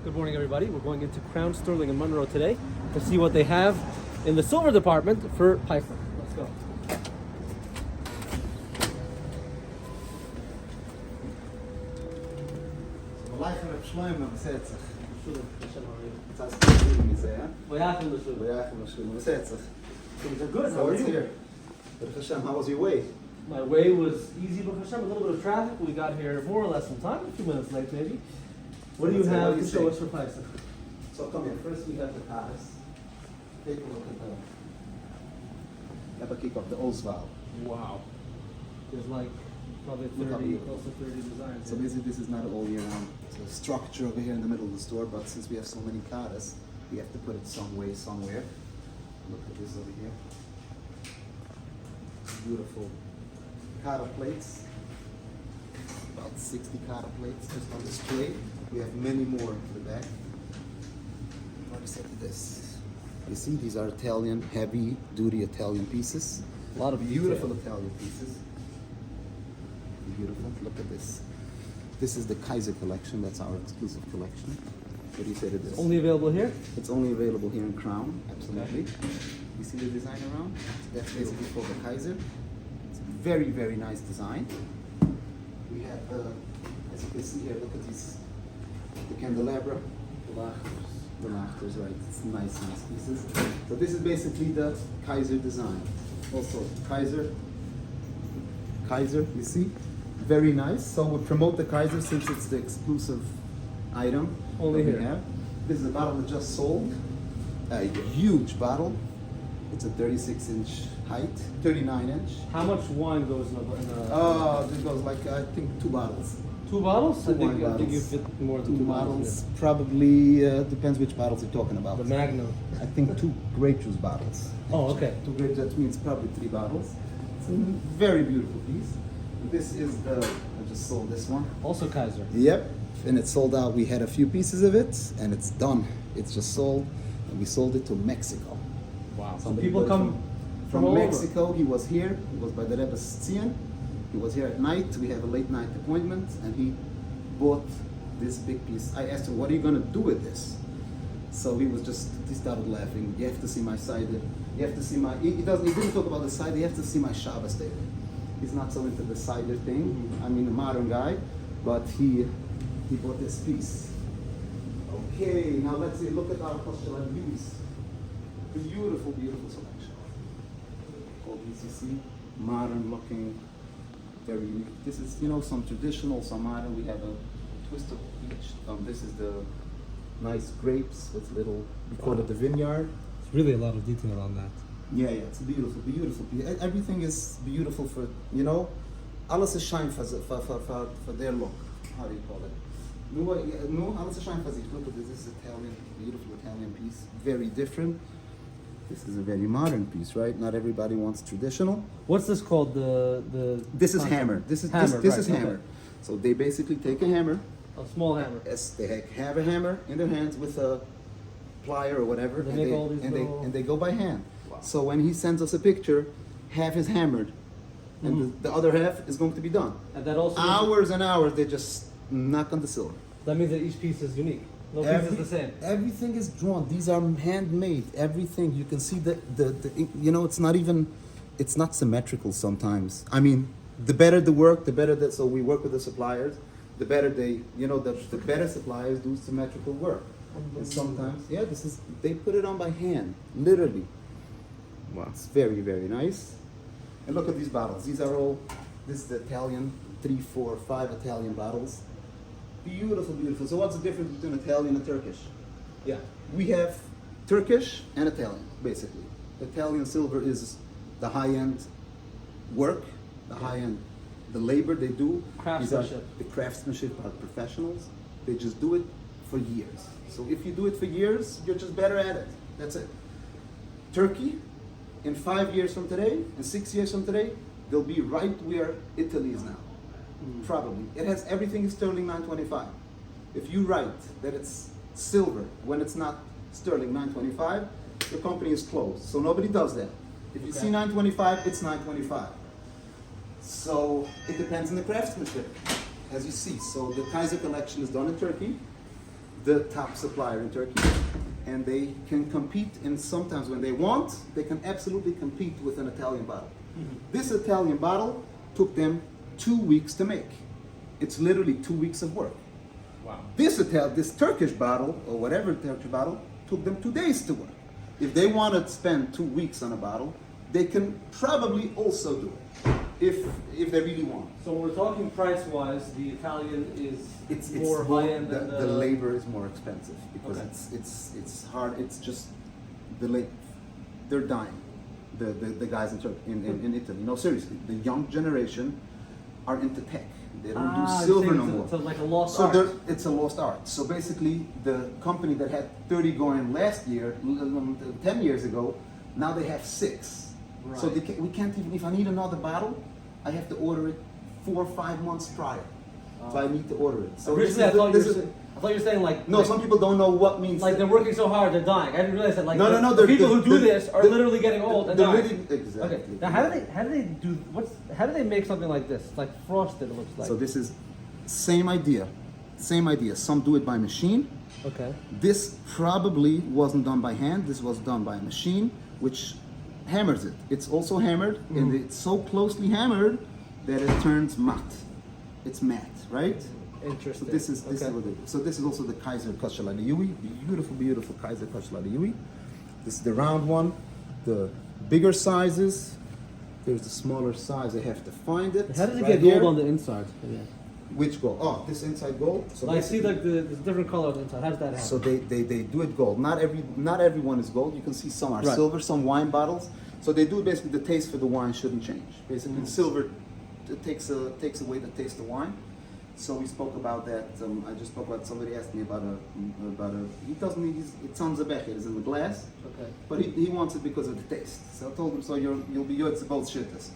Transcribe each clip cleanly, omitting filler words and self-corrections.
Good morning, everybody. We're going into Crown Sterling in Monroe today to see what they have in the silver department for Pesach. Let's go. Things are good. How are you? How was your way? My way was easy, but Hashem, a little bit of traffic. We got here more or less in time, a few minutes late maybe. What do you have to show us for Pesach? So come here. First we have the Paris. Take a look at the kick of the Oswald. Wow. There's like probably 30, close to 30 designs. So basically this is not all year round. It's a structure over here in the middle of the store, but since we have so many caras, we have to put it some way, somewhere. Look at this over here. Beautiful cara plates. About 60 cara plates just on display. We have many more in the back. Notice this. You see, these are Italian, heavy duty Italian pieces. A lot of beautiful Italian pieces. Beautiful. Look at this. This is the Kaiser collection. That's our exclusive collection. What do you say to this? Only available here? It's only available here in Crown. Absolutely. Okay. You see the design around? That's basically called the Kaiser. It's a very, very nice design. We have, as you can see here, look at these, the candelabra. The laughters, right? It's nice pieces. So this is basically the Kaiser design. Also, Kaiser, you see? Very nice. So we promote the Kaiser since it's the exclusive item only that here. We have. This is a bottle that just sold. A huge bottle. It's a 36-inch height, 39-inch. How much wine goes in a It goes like, I think, 2 bottles. 2 bottles? Two I think bottles. you fit more than 2 2 bottles. Probably depends which bottles you're talking about. The Magnum. I think 2 grape juice bottles. Oh, okay. 2 grape juice, that means probably 3 bottles. It's a very beautiful piece. This is I just sold this one. Also Kaiser. Yep, and it's sold out. We had a few pieces of it, and it's done. It's just sold, and we sold it to Mexico. Wow. So Somebody people bought it come from all Mexico. Over. He was here. He was by the Rebbe Tzion. He was here at night. We have a late night appointment, and he bought this big piece. I asked him, "What are you gonna do with this?" So he started laughing. You have to see my side. You have to see my. He didn't talk about the side. You have to see my Shabbos table. He's not so into the cider thing. I mean, a modern guy, but he bought this piece. Okay, now let's see. Look at our Koshel views. Beautiful, beautiful selection. All these you see, modern looking, very unique. This is, some traditional, some modern. We have a twist of each. This is the nice grapes with little. We call it the vineyard. It's really a lot of detail on that. Yeah, it's beautiful, beautiful. Everything is beautiful for, alles ist Chaim for their look. How do you call it? No, alles ist Chaim for sich. Look at this. This is Italian, beautiful Italian piece. Very different. This is a very modern piece, right? Not everybody wants traditional. What's this called? This is hammer. This is hammer. This is Okay. hammer. So they basically take a hammer. A small hammer. Yes, they have a hammer in their hands with a plier or whatever, They make all these little... and they go by hand. Wow. So when he sends us a picture, half is hammered, and the other half is going to be done. And that also Hours and hours, they just knock on the silver. that means that each piece is unique. No piece is the same. Everything is drawn. These are handmade. Everything you can see it's not symmetrical sometimes. I mean, the better the work, the better that. So we work with the suppliers. The better the better suppliers do symmetrical work. And sometimes, they put it on by hand, literally. Wow, it's very, very nice. And look at these bottles. This is the Italian, 3, 4, 5 Italian bottles. Beautiful, beautiful. So what's the difference between Italian and Turkish? Yeah. We have Turkish and Italian, basically. Italian silver is the high-end work, the labor they do. Craftsmanship. The craftsmanship are professionals. They just do it for years. So if you do it for years, you're just better at it. That's it. Turkey, in 5 years from today, in 6 years from today, they'll be right where Italy is now. Probably. It has everything is sterling 925. If you write that it's silver when it's not sterling 925, your company is closed. So nobody does that. If you see 925, it's 925. So it depends on the craftsmanship, as you see. So the Kaiser collection is done in Turkey. the top supplier in Turkey. And they can compete, and sometimes when they want, they can absolutely compete with an Italian bottle. This Italian bottle took them 2 weeks to make. It's literally 2 weeks of work. Wow. This Turkish bottle, or whatever Turkish bottle, took them 2 days to work. If they want to spend 2 weeks on a bottle, they can probably also do it, if they really want. So when we're talking price-wise, the Italian is It's more high-end than the labor is more expensive because Okay. it's hard. It's just they're dying. The guys in Italy. No, seriously, the young generation are into tech. They don't do silver no more. It's like a lost So art. it's a lost art. So basically, the company that had 30 going last year, 10 years ago, now they have 6. Right. So we can't even, if I need another bottle, I have to order it 4 or 5 months prior. So I need to order it. So Originally, I thought you were saying like no, some people don't know what means. like they're working so hard, they're dying. I didn't realize that like No, the people who do this are literally getting old and dying. Exactly. Okay. Now how do they make something like this? It's like frosted, it looks like. So this is same idea. Some do it by machine. Okay. This probably wasn't done by hand. This was done by a machine, which hammers it. It's also hammered, and it's so closely hammered that it turns matte. It's matte, right? Interesting. So this is what it is. So this is also the Kaiser Kaşarlı, beautiful Kaiser Kaşarlı. This is the round one. The bigger sizes. There's the smaller size. I have to find it. How does it right get here. gold on the inside? Yeah. Which gold? Oh, this inside gold. So I see like the different color on the inside. How does that happen? So they do it gold. Not everyone is gold. You can see some are Right. silver, some wine bottles. So they do basically the taste for the wine shouldn't change. Basically, silver takes away the taste of wine. So we spoke about that. I just spoke about somebody asked me about a. He tells me it's on the becher. It's in the glass. Okay. But he wants it because of the taste. So I told him, so you'll be yours both shittas.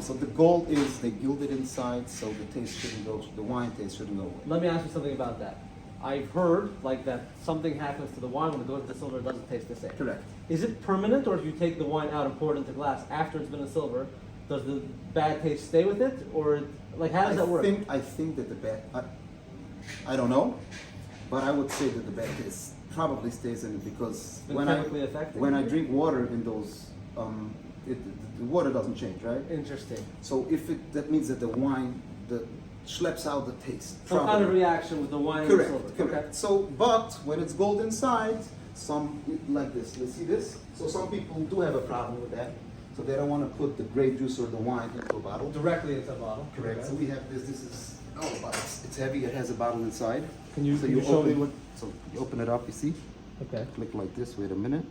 So the gold is they gild it inside, so the taste shouldn't go. The wine taste shouldn't go away. Let me ask you something about that. I've heard like that something happens to the wine when it goes into silver, it doesn't taste the same. Correct. Is it permanent, or if you take the wine out and pour it into glass after it's been in silver, does the bad taste stay with it, or like how does that work? I think that the bad. I don't know, but I would say that the bad taste probably stays in it because Been chemically affected? when I drink water in those, the water doesn't change, right? Interesting. So that means that the wine schleps out the taste. Some kind of reaction with the wine Correct, and silver. correct. Okay. So, but when it's gold inside, some like this. You see this? So some people do have a problem with that. So they don't want to put the grape juice or the wine into a bottle. Directly into a bottle. Correct. Okay. So we have this. This is but it's heavy. It has a bottle inside. Can you, So can you show me what? So you open it up. You see? Okay. Click like this. Wait a minute.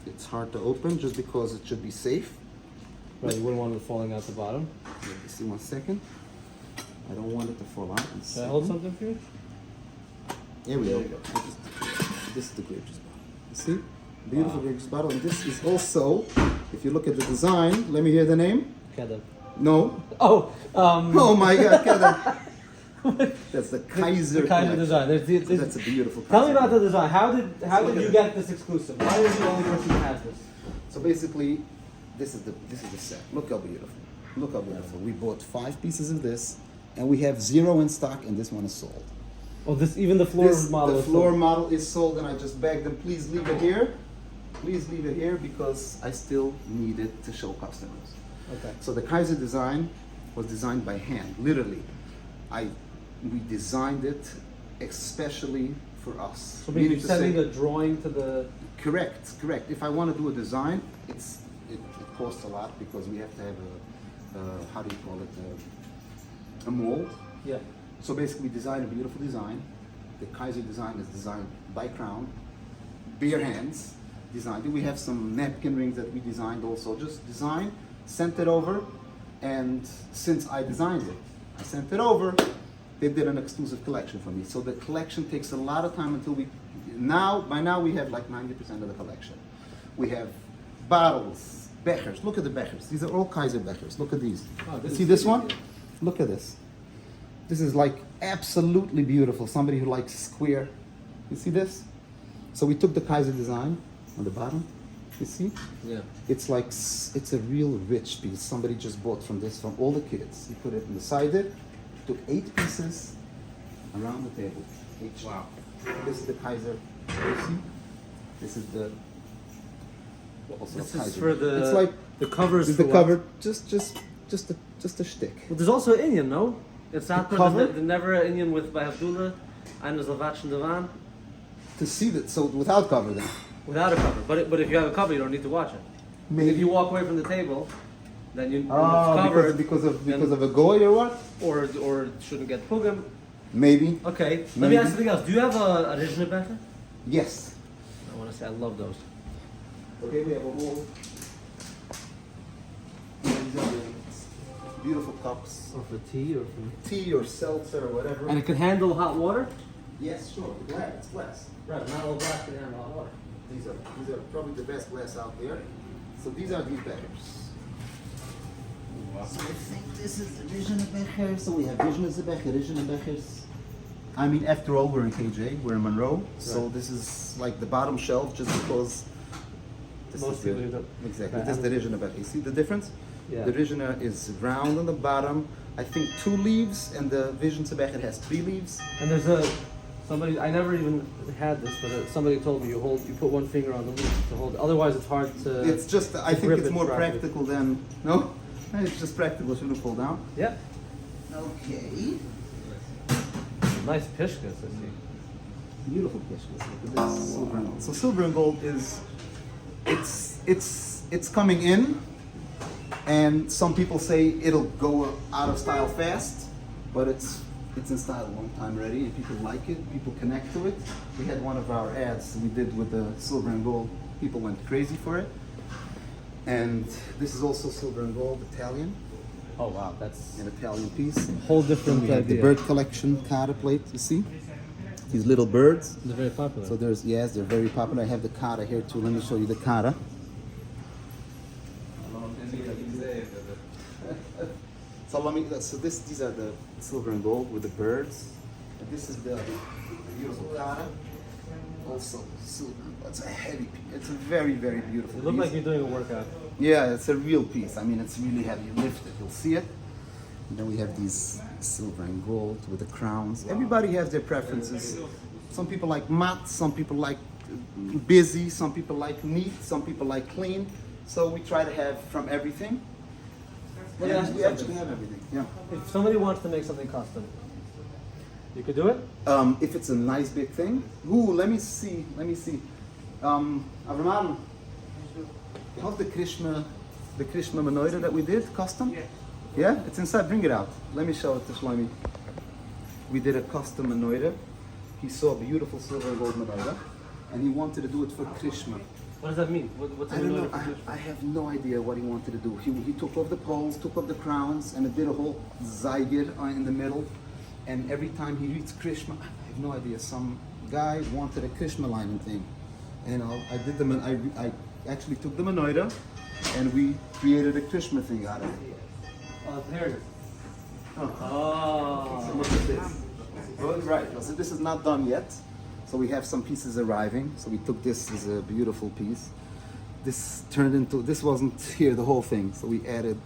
It's hard to open just because it should be safe. Right, you wouldn't want it falling out the bottom. Let me see 1 second. I don't want it to fall out. Can I hold something for you? Here we go. This is the grape juice bottle. You see? Beautiful grape juice bottle. And this is also, if you look at the design, let me hear the name. Kedem. No. Oh, Oh my God, Kevin. That's the Kaiser. the kind of collection. design. That's a beautiful. Tell me Kaiser. about the design. How did look you at get this exclusive? Why are you the only person who has this? So basically, this is the set. Look how beautiful. Look how beautiful. We bought 5 pieces of this, and we have 0 in stock, and this one is sold. Oh, this even the floor model. The is floor sold. model is sold, and I just begged them, please leave it here. Please leave it here because I still need it to show customers. Okay. So the Kaiser design was designed by hand, literally. We designed it especially for us. So maybe Meaning to sending say- the drawing to the. Correct. If I want to do a design, it costs a lot because we have to have how do you call it, a mold. Yeah. So basically, we design a beautiful design. The Kaiser design is designed by Crown, bare hands designed. We have some napkin rings that we designed also. Just design, sent it over, and since I designed it, I sent it over. They did an exclusive collection for me. So the collection takes a lot of time until by now we have like 90% of the collection. We have bottles, bechers. Look at the bechers. These are all Kaiser bechers. Look at these. Oh, See this one? Look at this. This is like absolutely beautiful. Somebody who likes square. You see this? So we took the Kaiser design on the bottom. You see? Yeah. It's like, it's a real rich piece. Somebody just bought from all the kids. He put it inside it. Took 8 pieces, around the table. Wow. This is the Kaiser. This is the. Also This a is Kaiser. for the. It's like the covers. this is for the what? cover. Just a shtick. Well, there's also Indian, no? It's not cover? the never Indian with by Abdullah, and there's Lavatch and Divan To see that, so without cover then. without a cover. But if you have a cover, you don't need to watch it. Maybe. If you walk away from the table, then you Oh, it's covered, because of a goy or what? or it shouldn't get pugam. Maybe. Okay. Let me Maybe. ask something else. Do you have a Rijna becher? Yes. I want to say I love those. Okay, we have a whole. These are the beautiful cups. Or for tea, or for. Tea or seltzer or whatever. And it can handle hot water. Yes, sure. Glass. It's glass. Right, not all glass can handle hot water. These are probably the best glass out there. So these are these beckers. So I think this is the Rijna becher. So we have Rijna becher, Rijna bechers. I mean, after all, we're in KJ, we're in Monroe. So Right. this is like the bottom shelf, just because. This Most is people the, who don't. exactly. Right. This is the Rijna becher. You see the difference? Yeah. The Rijna is round on the bottom. I think 2 leaves, and the Vision becher has 3 leaves. And there's somebody I never even had this, but somebody told me you put one finger on the leaf to hold it. Otherwise, it's hard to. It's just, I think grip it's it more properly. practical than, no? It's just practical, it shouldn't fall down. Yeah. Okay. Nice pishkas, I see. Beautiful pishkas. Look at this silver and gold. So silver and gold is, it's coming in, and some people say it'll go out of style fast, but it's in style a long time already, and people like it, people connect to it. We had one of our ads we did with the silver and gold, people went crazy for it. And this is also silver and gold Italian, Oh wow, that's an Italian piece. a whole different We have the idea. bird collection Kata plate, you see? These little birds. They're very popular. So there's, yes, they're very popular. I have the Kata here too. Let me show you the Kata. So these are the silver and gold with the birds. And this is the beautiful Kata. Also silver. It's a heavy piece. It's a very, very beautiful you look piece. like you're doing a workout. Yeah, it's a real piece. I mean, it's really heavy. You lift it, you'll see it. And then we have these silver and gold with the crowns. Everybody has their preferences. Some people like matte, some people like busy, some people like neat, some people like clean. So we try to have from everything. Let me ask we you actually something. have everything. Yeah. If somebody wants to make something custom, you could do it. If it's a nice big thing. Ooh, let me see. Avraman, how's the Krishna menorah that we did custom? Yeah, it's inside. Bring it out. Let me show it to Shlomi. We did a custom menorah. He saw a beautiful silver and gold menorah, and he wanted to do it for Krishna. What does that mean? What's I a don't know. menorah? I have no idea what he wanted to do. He took off the poles, took off the crowns, and it did a whole zygid in the middle. And every time he reads Krishna, I have no idea. Some guy wanted a Krishna lining thing, and I did them. I actually took the menorah, and we created a Krishna thing out of it. Oh, here it is. So Oh. look at this. Good, right. So this is not done yet. So we have some pieces arriving. So we took this as a beautiful piece. This turned into, this wasn't here the whole thing. So we added,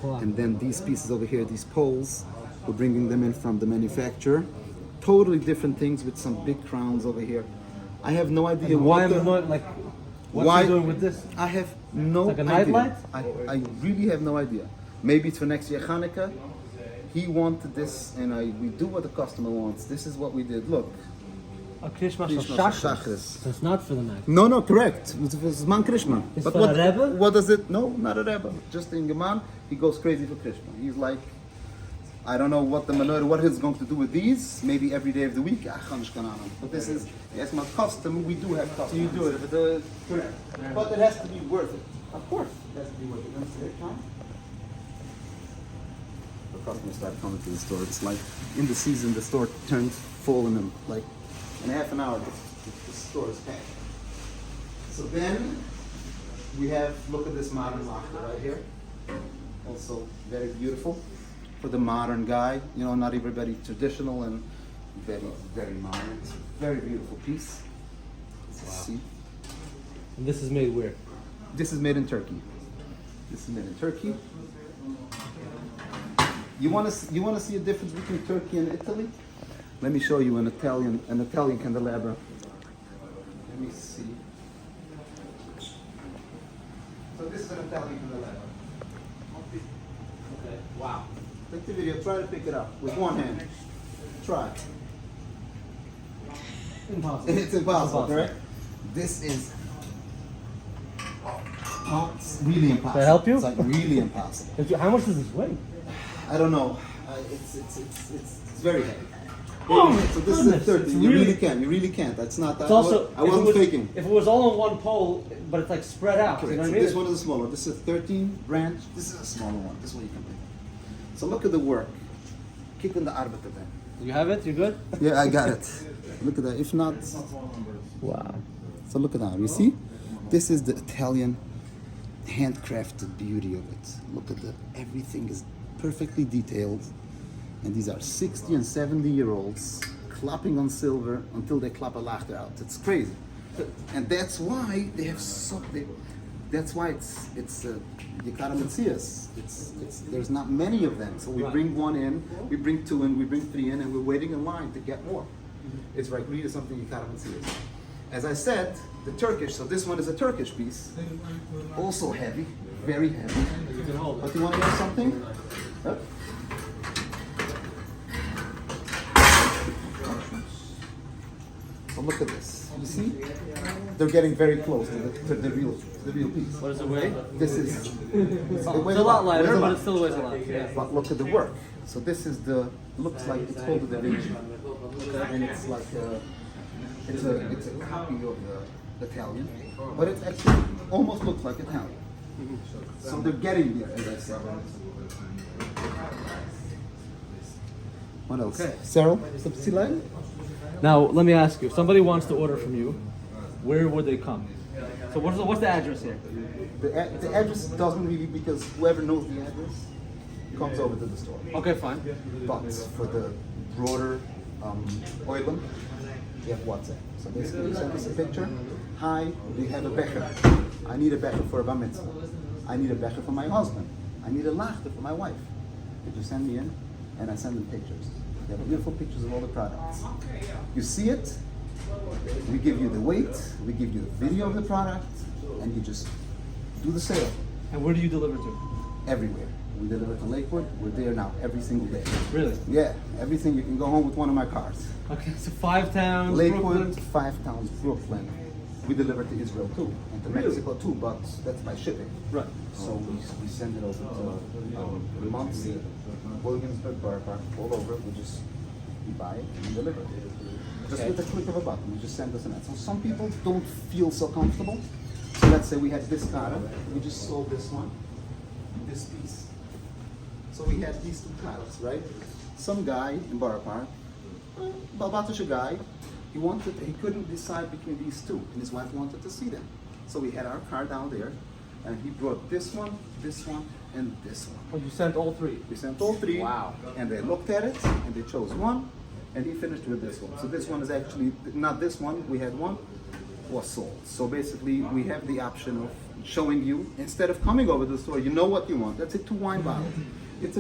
and then these pieces over here, these poles, we're bringing them in from the manufacturer. Totally different things with some big crowns over here. I have no idea And why what am I not like? What's why- he doing with this? I have no It's like a idea. nightlight? I really have no idea. Maybe it's for next year Hanukkah. He wanted this, and we do what the customer wants. This is what we did. Look. A Krishma Krishma Shachris. Shachris. So it's not for the night. No, correct. It's Man Krishna. It's But for what, a Rebbe? what does it? No, not a Rebbe. Just in Geman, he goes crazy for Krishna. He's like, I don't know what the menorah, what he's going to do with these. Maybe every day of the week. But this is, yes, my custom. We do have custom. So you do it if it's Correct. But it has to be worth it. Of course. It has to be worth it. Let me see it, Tom. The customers start coming to the store. It's like in the season, the store turns full in like in half an hour. The store is packed. So then we have, look at this modern locker right here. Also very beautiful for the modern guy. You know, not everybody traditional and very, very modern. It's a very beautiful piece. Wow. See. And this is made where? This is made in Turkey. This is made in Turkey. You want to see a difference between Turkey and Italy? Let me show you an Italian candelabra. Let me see. So this is an Italian candelabra. Okay. Wow. Take the video, try to pick it up with one hand. Try. Impossible. It's impossible, correct? This is it's really impossible. Can I help you? It's like really impossible. How much does this weigh? I don't know. It's very heavy. Oh, so this goodness, is a 30. it's You really- really can. You really can't. That's not that. It's also, I wasn't faking. If it was all on one pole, but it's like spread out. Correct. You know So what I mean? this one is a smaller. This is a 13 branch. This is a smaller one. This one you can pick. So look at the work. Kick in the arbiter then. You have it? You good? Yeah, I got it. Look at that. If not, Wow. so look at that. You see? This is the Italian handcrafted beauty of it. Look at the, everything is perfectly detailed. And these are 60 and 70-year-olds clapping on silver until they clap a laughter out. It's crazy. And that's why they have that's why it's Yikara Metzias. There's not many of them. So we bring one in, we bring two in, we bring three in, and we're waiting in line to get more. It's like really something Yikara Metzias. As I said, the Turkish, so this one is a Turkish piece. Also heavy, very heavy. You can hold But it. you want to know something? Huh? So look at this. You see? They're getting very close to the real piece. What does it weigh? This is It's a lot lighter, but it still weighs a lot. Yeah. But look at the work. So this is the looks like it's called the Da Vinci, and it's like it's a copy of the Italian, but it actually almost looks like Italian. So they're getting there, as I said. What else? Okay. Cyril, subscribe. Now, let me ask you. If somebody wants to order from you, where would they come? So what's the address here? The address doesn't really, because whoever knows the address comes over to the store. Okay, fine. But for the broader oilam, we have WhatsApp. So basically, you send us a picture. Hi, we have a becher. I need a becher for a bar mitzvah. I need a becher for my husband. I need a lachter for my wife. They just send me in, and I send them pictures. They have beautiful pictures of all the products. You see it, we give you the weight, we give you the video of the product, and you just do the sale. And where do you deliver to? Everywhere. We deliver to Lakewood. We're there now every single day. Really? Yeah, everything. You can go home with one of my cars. Okay, so 5 towns, Lakewood, Brooklyn. 5 towns, Brooklyn. We deliver to Israel too, and to Mexico too, but that's by shipping. Right. So we send it over to Muncie, Williamsburg, Borough Park, all over. We buy it and we deliver it. Just with a click of a button, you just send us an ad. So some people don't feel so comfortable. So let's say we had this cara, we just sold this one, this piece. So we had these 2 caras, right? Some guy in Borough Park, Babatish guy, he couldn't decide between these 2, and his wife wanted to see them. So we had our car down there, and he brought this one, and this one. Oh, you sent all 3? We sent all 3. Wow. And they looked at it, and they chose one, and he finished with this one. So this one is actually not this one. We had one was sold. So basically, we have the option of showing you, instead of coming over to the store, you know what you want. Let's say 2 wine bottles. It's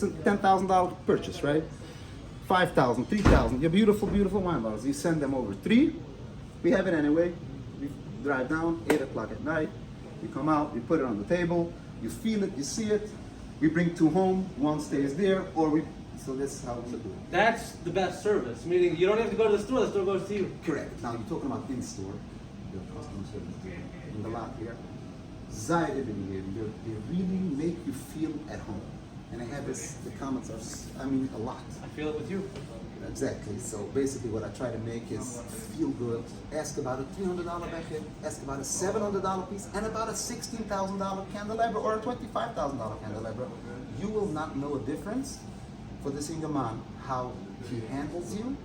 a $10,000 purchase, right? 5,000, 3,000. Your beautiful, beautiful wine bottles. You send them over 3. We have it anyway. We drive down 8 o'clock at night. You come out. You put it on the table. You feel it. You see it. We bring 2 home. 1 stays there, or we. So that's how we do it. That's the best service, meaning you don't have to go to the store goes to you. Correct. Now you're talking about in store, the customer service in the lot here. They really make you feel at home. And I have this, the comments are, a lot. I feel it with you. Exactly. So basically what I try to make is feel good. Ask about a $300 becher, ask about a $700 piece, and about a $16,000 candelabra or a $25,000 candelabra. You will not know a difference for this young man, how he handles you.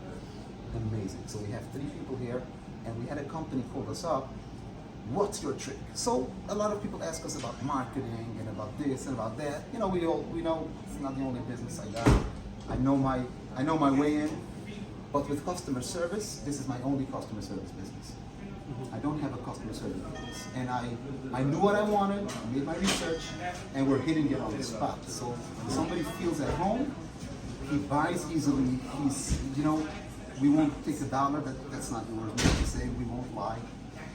Amazing. So we have 3 people here, and we had a company call us up. What's your trick? So a lot of people ask us about marketing and about this and about that. You know, we know it's not the only business I got. I know my way in, but with customer service, this is my only customer service business. I don't have a customer service business, and I knew what I wanted. I made my research, and we're hitting it on the spot. So if somebody feels at home, he buys easily, we won't take $1. That's not yours. We say we won't lie.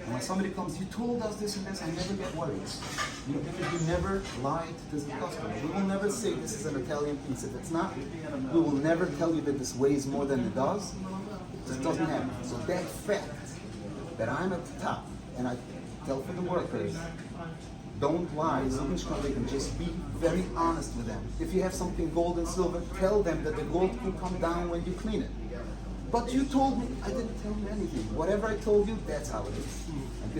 And when somebody comes, you told us this and this, I never get worried. You never lie to the customer. We will never say this is an Italian piece. If it's not, we will never tell you that this weighs more than it does. It doesn't happen. So that fact that I'm at the top, and I tell for the workers, don't lie, and just be very honest with them. If you have something gold and silver, tell them that the gold can come down when you clean it. But you told me, I didn't tell you anything. Whatever I told you, that's how it is. And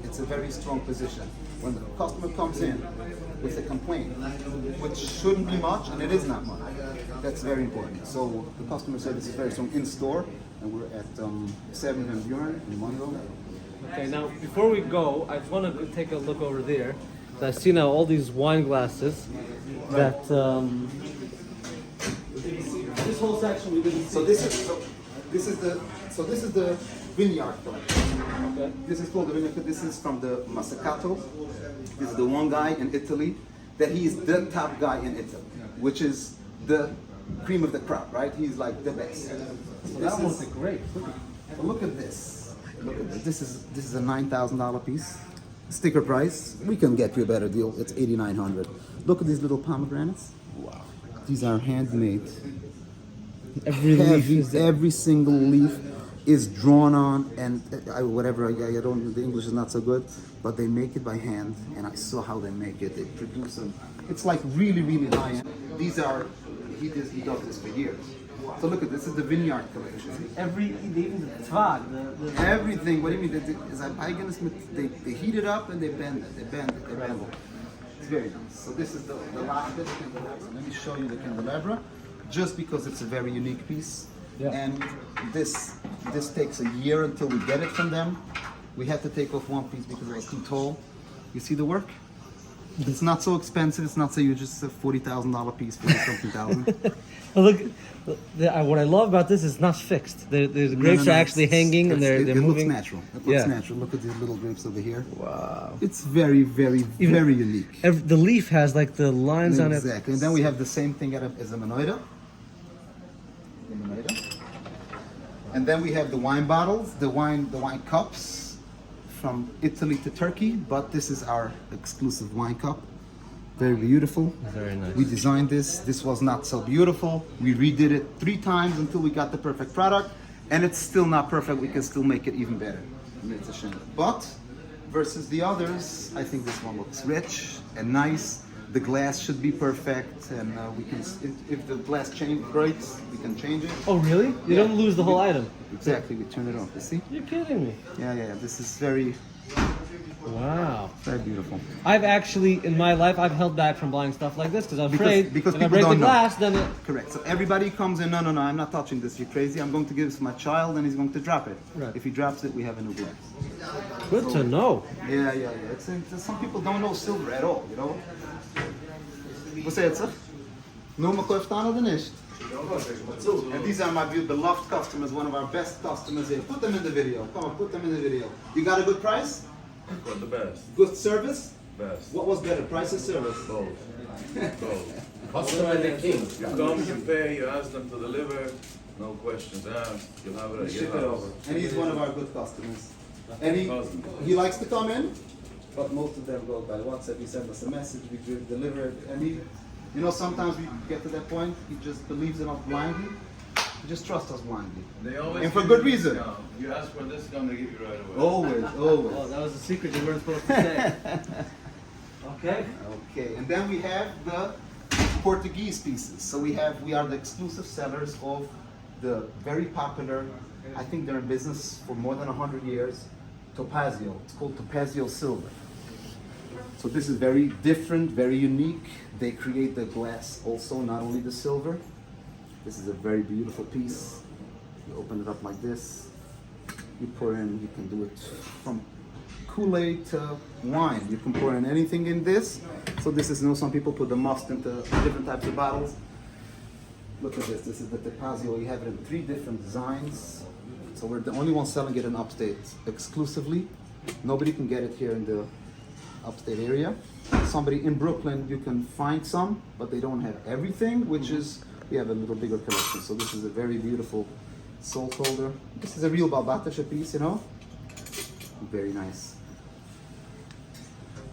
it's a very strong position. When the customer comes in with a complaint, which shouldn't be much, and it is not much, that's very important. So the customer service is very strong in store, and we're at 7 and Bjorn in Monroe. Okay, now before we go, I just want to take a look over there. I see now all these wine glasses that this whole section we didn't see. So this is the vineyard collection. Okay. This is called the vineyard. This is from the Masacato. This is the one guy in Italy that he's the top guy in Italy, which is the cream of the crop, right? He's like the best. So that one's great. Look at this. Look at this. This is a $9,000 piece. Sticker price. We can get you a better deal. It's $8,900. Look at these little pomegranates. Wow. These are handmade. Every single leaf is drawn on, and I don't. The English is not so good, but they make it by hand, and I saw how they make it. They produce them. It's like really, really high end. These are. He does this for years. So look at this. Is the vineyard collection. Even the twag, Everything. What do you mean? They heat it up and they bend it. They bend it. It's very nice. So this is the last bit of candelabra. Let me show you the candelabra, just because it's a very unique piece. Yeah. And this takes a year until we get it from them. We had to take off one piece because it was too tall. You see the work? It's not so expensive. It's not so you just a $40,000 piece, 40-something thousand. Look, what I love about this is not fixed. The grapes are actually hanging and they're moving. It looks natural. It looks natural. Look at these little grapes over here. Wow. It's very, very, very unique. The leaf has like the lines on it. Exactly. And then we have the same thing as a Monroe. And then we have the wine bottles, the wine cups from Italy to Turkey, but this is our exclusive wine cup. Very beautiful. Very nice. We designed this. This was not so beautiful. We redid it 3 times until we got the perfect product, and it's still not perfect. We can still make it even better. I mean, it's a shame. But versus the others, I think this one looks rich and nice. The glass should be perfect, and we can. If the glass breaks, we can change it. Oh, really? You don't lose the whole item. Exactly. We turn it off. You see? You're kidding me. Yeah. This is very. Wow. Very beautiful. I've actually, in my life, I've held back from buying stuff like this because I'm afraid because if I break the glass, then it... Correct. So everybody comes in, no, I'm not touching this, you're crazy. I'm going to give this to my child and he's going to drop it. Right. If he drops it, we have a new glass. Good to know. Yeah. Some people don't know silver at all, you know? What's that, sir? No, and these are my beloved customers, one of our best customers here. Put them in the video. Come on, put them in the video. You got a good price? Got the best. Good service? Best. What was better, price or service? Both. Customer the king. You come, you pay, you ask them to deliver, no questions asked. You'll have it at Ship your it house. over. And he's one of our good customers. And he likes to come in, but most of them go by WhatsApp. He sends us a message, we deliver it. And sometimes we get to that point, he just believes in us blindly. He just trusts us blindly. They always and for give good you a reason. discount. You ask for a discount, they give you right away. Always. Oh, that was a secret you weren't supposed to say. Okay. Okay, and then we have the Portuguese pieces. So we are the exclusive sellers of the very popular, I think they're in business for more than 100 years, Topazio. It's called Topazio Silver. So this is very different, very unique. They create the glass also, not only the silver. This is a very beautiful piece. You open it up like this. You pour in, you can do it from Kool-Aid to wine. You can pour in anything in this. So this is, some people put the must into different types of bottles. Look at this. This is the Topazio. You have it in 3 different designs. So we're the only ones selling it in upstate exclusively. Nobody can get it here in the upstate area. Somebody in Brooklyn, you can find some, but they don't have everything, which is we have a little bigger collection. So this is a very beautiful salt holder. This is a real Balbatasha piece, you know? Very nice.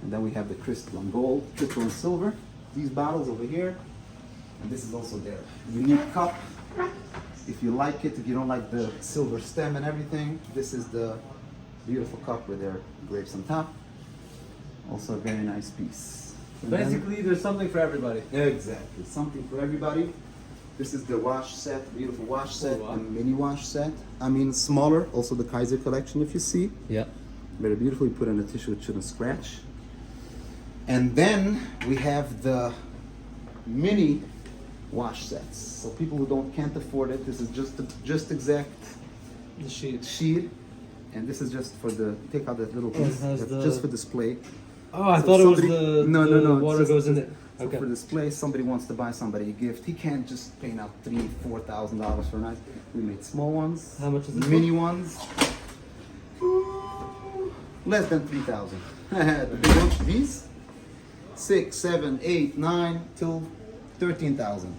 And then we have the crystal and gold, crystal and silver. These bottles over here. And this is also their unique cup. If you like it, if you don't like the silver stem and everything, this is the beautiful cup with their grapes on top. Also a very nice piece. And Basically, there's something for everybody. exactly, something for everybody. This is the wash set, beautiful wash set, Oh, wow. and mini wash set. I mean smaller, also the Kaiser collection if you see. Yeah. Very beautiful, you put in a tissue, it shouldn't scratch. And then we have the mini wash sets. So people who can't afford it, this is just exact The sheet. sheet. And this is just for the, take out that little piece, has that's the- just for display. Oh, I So thought it was somebody- the no, the no, it's water just- goes in it. So Okay. for display, somebody wants to buy somebody a gift. He can't just pay out $3,000-$4,000 for a night. We made small ones. How much is this Mini ones. Less than 3,000. The big ones, these 6, 7, 8, 9 till 13,000.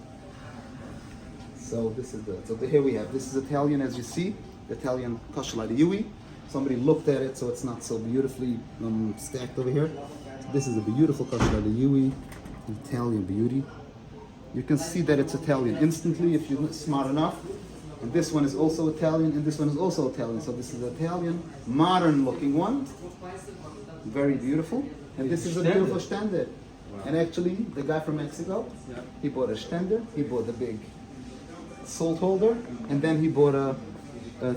So this is here we have. This is Italian, as you see, Italian kashala di Yui. Somebody looked at it, so it's not so beautifully stacked over here. This is a beautiful kashala di Yui, Italian beauty. You can see that it's Italian instantly if you're smart enough. And this one is also Italian, and this one is also Italian. So this is Italian, modern-looking one, very beautiful. And this is a beautiful stender. And actually, the guy from Mexico, he bought a stender, he bought the big salt holder, and then he bought a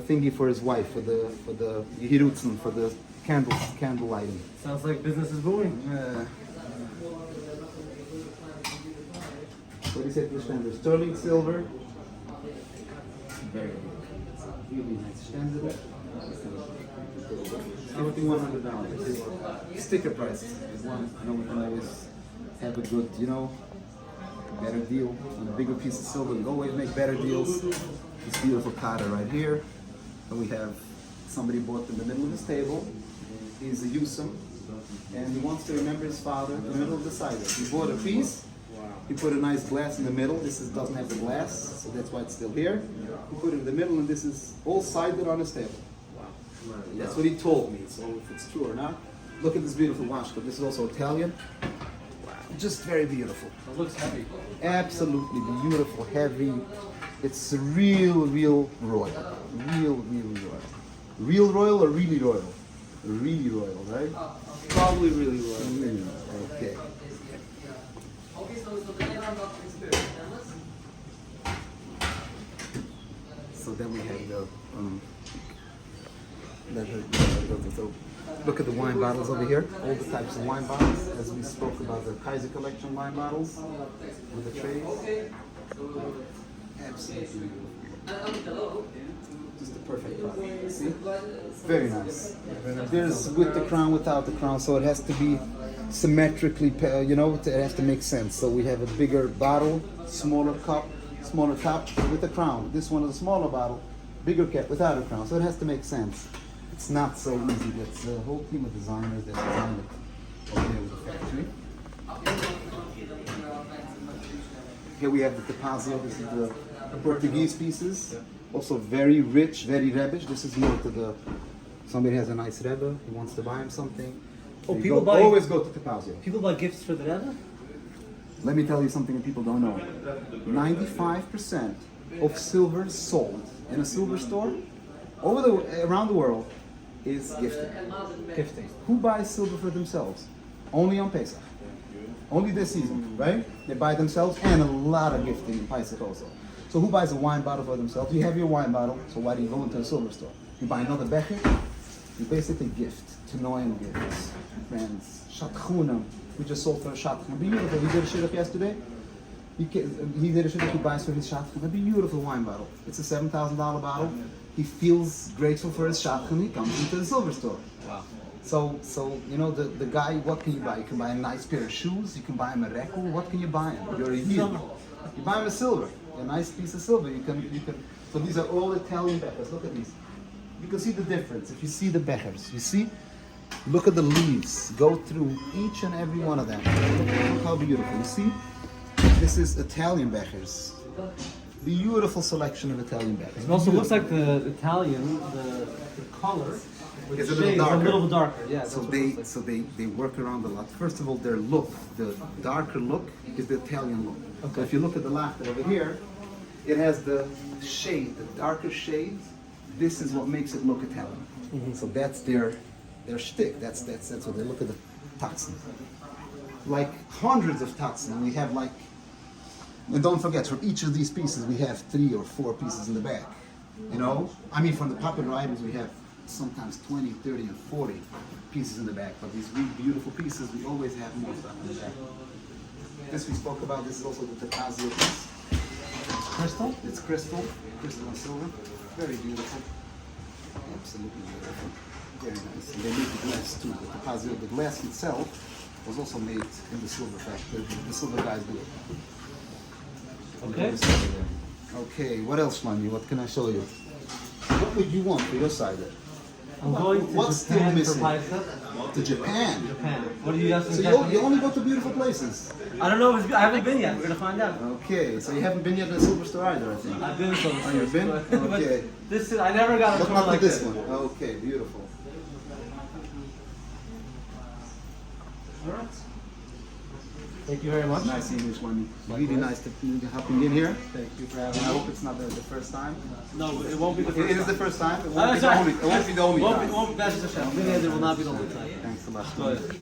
thingy for his wife, for the hirutzen, for the candle lighting. Sounds like business is booming. What do you say for the stender? Sterling silver. Very really nice stender. Everything $100. Sticker price is one. I know we can always have a good, better deal on a bigger piece of silver. We always make better deals. This beautiful cutter right here. And we have somebody bought in the middle of his table. He's a Yusum, and he wants to remember his father in the middle of the cider. He bought a piece. He put a nice glass in the middle. This doesn't have the glass, so that's why it's still here. He put it in the middle, and this is all cidered on his table. That's what he told me. So if it's true or not, look at this beautiful watch cup. This is also Italian. Just very beautiful. It looks heavy. Absolutely beautiful, heavy. It's real royal. Real royal. Real royal or really royal? Really royal, right? Probably really well. Okay. So then we have the so look at the wine bottles over here. All the types of wine bottles, as we spoke about the Kaiser collection wine bottles with the trays. Absolutely beautiful. Just the perfect product. See? Very nice. There's with the crown, without the crown, so it has to be symmetrically, it has to make sense. So we have a bigger bottle, smaller cup, smaller top with a crown. This one is a smaller bottle, bigger cap without a crown. So it has to make sense. It's not so easy. It's a whole team of designers that designed it over here with the factory. Here we have the Tapazio. This is the Portuguese pieces. Also very rich, very Rebbish. This is more to the, somebody has a nice Rebbe, he wants to buy him something. Oh, You people go- buy- always go to Tapazio. People buy gifts for the Rebbe? Let me tell you something that people don't know. 95% of silver sold in a silver store around the world is gifting. Gifting. Who buys silver for themselves? Only on Pesach. Only this season, right? They buy themselves and a lot of gifting in Pesach also. So who buys a wine bottle for themselves? You have your wine bottle, so why do you go into a silver store? You buy another becher, you basically gift to Noam gifts, friends. Shatchunam. We just sold for a Shatchunam. Beautiful. He did a shidduch yesterday. He did a shidduch, he buys for his Shatchunam. A beautiful wine bottle. It's a $7,000 bottle. He feels grateful for his Shatchunam. He comes into the silver store. Wow. So the guy, what can you buy? You can buy a nice pair of shoes. You can buy him a record. What can you buy him? You're a hero. You buy him a silver, a nice piece of silver. You can. So these are all Italian bechers. Look at these. You can see the difference. If you see the bechers, you see. Look at the leaves. Go through each and every one of them. Look how beautiful. You see. This is Italian bechers. Beautiful selection of Italian bags. It also looks like the Italian, the color. With It's the a little shades, darker. A little darker, yeah. That's So what it they looks so they work around a lot. First of all, their look, the darker look, is the Italian look. Okay. So if you look at the left over here, it has the shade, the darker shade. This is what makes it look Italian. So that's their shtick. That's what they look at the tatzen. Like hundreds of tatzen, we have like. And don't forget, from each of these pieces, we have 3 or 4 pieces in the back. You know, I mean, from the popular items, we have sometimes 20, 30, and 40 pieces in the back. But these really beautiful pieces, we always have more stuff in the back. This we spoke about. This is also the Tapazio piece. Crystal? It's crystal and silver. Very beautiful. Absolutely beautiful. Very nice. And they make the glass too. The Tapazio, the glass itself, was also made in the silver factory. The silver guys do it. Okay. Okay, what else, Shlomi? What can I show you? What would you want for your side? I'm going to What's still Japan for missing? Pesach. To Japan. Japan. What do you guys So think? you only go to beautiful places. I don't know. I haven't been yet. We're gonna find out. Okay, so you haven't been yet to the silver store either, I think. I've been to some Oh, you've been? but Okay. this is, I never got a But tour not like like this one. Okay, beautiful. Alright. Thank you very much. Nice seeing you, Shlomi. Really nice to hopping in here. Thank you for I having me. hope it's not the first time. No, it won't be the first It is time. the first time. It Oh, won't be the sorry. only. It won't be the only Won't be, time. won't be, that's just a shame. It will not be the only time. Thanks a lot. Go ahead.